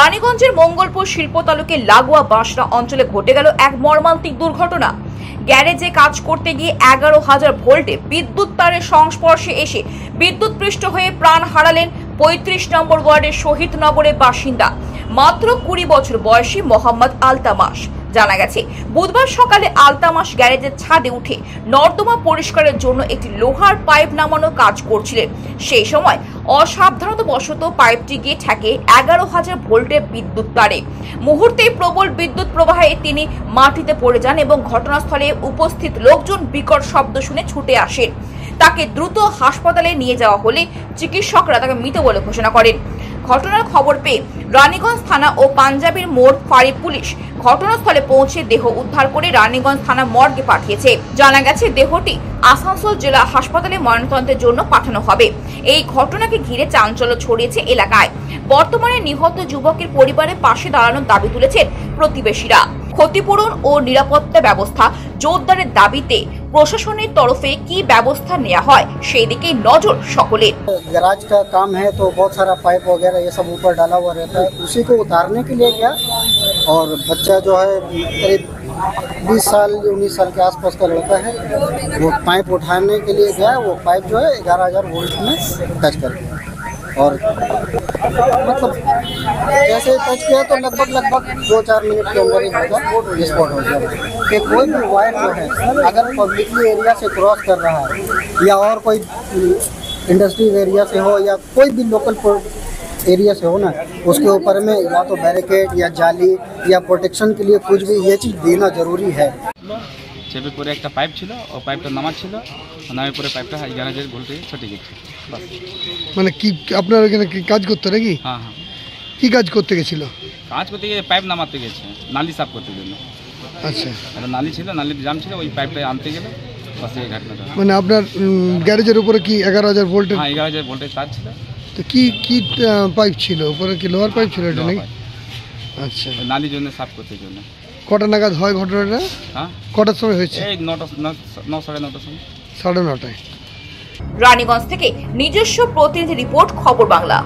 রানীগঞ্জের মঙ্গলপুর শিল্প তালুকের লাগোয়া বাঁশরা অঞ্চলে ঘটে গেল এক মর্মান্তিক দুর্ঘটনা। গ্যারেজে কাজ করতে গিয়ে 11,000 ভোল্টে বিদ্যুৎ তারের সংস্পর্শে এসে বিদ্যুৎপৃষ্ট হয়ে প্রাণ হারালেন 35 নম্বর ওয়ার্ডের শহীদনগরের বাসিন্দা মাত্র 20 বছর বয়সী মোহাম্মদ আলতামাস। জানা গেছে, বুধবার সকালে আলতামাস গ্যারেজের ছাদে উঠে নর্দমা পরিষ্কারের জন্য একটি লোহার পাইপ নামানোর কাজ করছিলেন। সেই সময় অসাবধানতাবশত পাইপটি গিয়ে ঠেকে 11,000 ভোল্টের বিদ্যুৎ তারে। মুহূর্তেই প্রবল বিদ্যুৎ প্রবাহে তিনি মাটিতে পড়ে যান এবং ঘটনাস্থলে উপস্থিত লোকজন বিকট শব্দ শুনে ছুটে আসেন। তাকে দ্রুত হাসপাতালে নিয়ে যাওয়া হলে চিকিৎসকরা তাকে মৃত বলে ঘোষণা করেন। ঘটনার খবর পেয়ে রানীগঞ্জ থানা ও পাঞ্জাবির মোড় ফাঁড়ি পুলিশ ঘটনাস্থলে পৌঁছে দেহ উদ্ধার করে রানীগঞ্জ থানা মর্গে পাঠিয়েছে। জানা গেছে, দেহটি আসানসোল জেলা হাসপাতালে ময়নাতদন্তের জন্য পাঠানো হবে। এই ঘটনাকে ঘিরে চাঞ্চল্য ছড়িয়েছে এলাকায়। বর্তমানে নিহত যুবকের পরিবারের পাশে দাঁড়ানোর দাবি তুলেছেন প্রতিবেশীরা। ক্ষতিপূরণ ও নিরাপত্তা ব্যবস্থা জোরদারের দাবিতে প্রশাসনের তরফে কি ব্যবস্থা নেওয়া হয় সেই দিকে নজর সকলের। गैराज का काम है तो बहुत सारा पाइप वगैरह ये सब ऊपर डाला हुआ रहता है, उसी को उतारने के लिए गया और बच्चा जो है करीब 20 साल 19 साल के आसपास का लड़का है, वो पाइप उठाने के लिए गया। वो पाइप जो है 11,000 वोल्ट में टच कर गया और मतलब जैसे टच किया तो लगभग 2-4 मिनट के अंदर ही विस्फोट हो गया। कि कोई भी वायर जो है अगर पब्लिकली एरिया से क्रॉस कर रहा है या और कोई इंडस्ट्रीज एरिया से हो या कोई भी लोकल एरिया से हो ना, उसके ऊपर में या तो बैरिकेड या जाली या प्रोटेक्शन के लिए कुछ भी ये चीज़ देना जरूरी है। চেপে পরে একটা পাইপ ছিল, ও পাইপটা নামাচ্ছিল, নামে পরে পাইপটা 11,000 ভোল্টে ছটে গেছে। মানে কি আপনার এখানে কি কাজ করতে নাকি? হ্যাঁ হ্যাঁ, কি কাজ করতে গেছিল? কাজ করতে গিয়ে পাইপ নামাতে গেছে, নালি সাফ করতে জন্য। আচ্ছা, একটা নালি ছিল, নালির জাম ছিল, ওই পাইপটা আনতে গেলে বাস এই ঘটনাটা। মানে আপনার গ্যারেজের উপরে কি 11,000 ভোল্টের? হ্যাঁ, 11,000 ভোল্টের তার ছিল। তো কি কি পাইপ ছিল উপরে? কি লোহার পাইপ ছিল এটা নাকি? আচ্ছা, নালির জন্য সাফ করতে জন্য। কটা নাগাদ হয় ঘটনাটা? হ্যাঁ, কটার সময় হয়েছে? এই 9:30 সময়। 9:30টায়। রানীগঞ্জ থেকে নিজস্ব প্রতিনিধি রিপোর্ট, খবর বাংলা।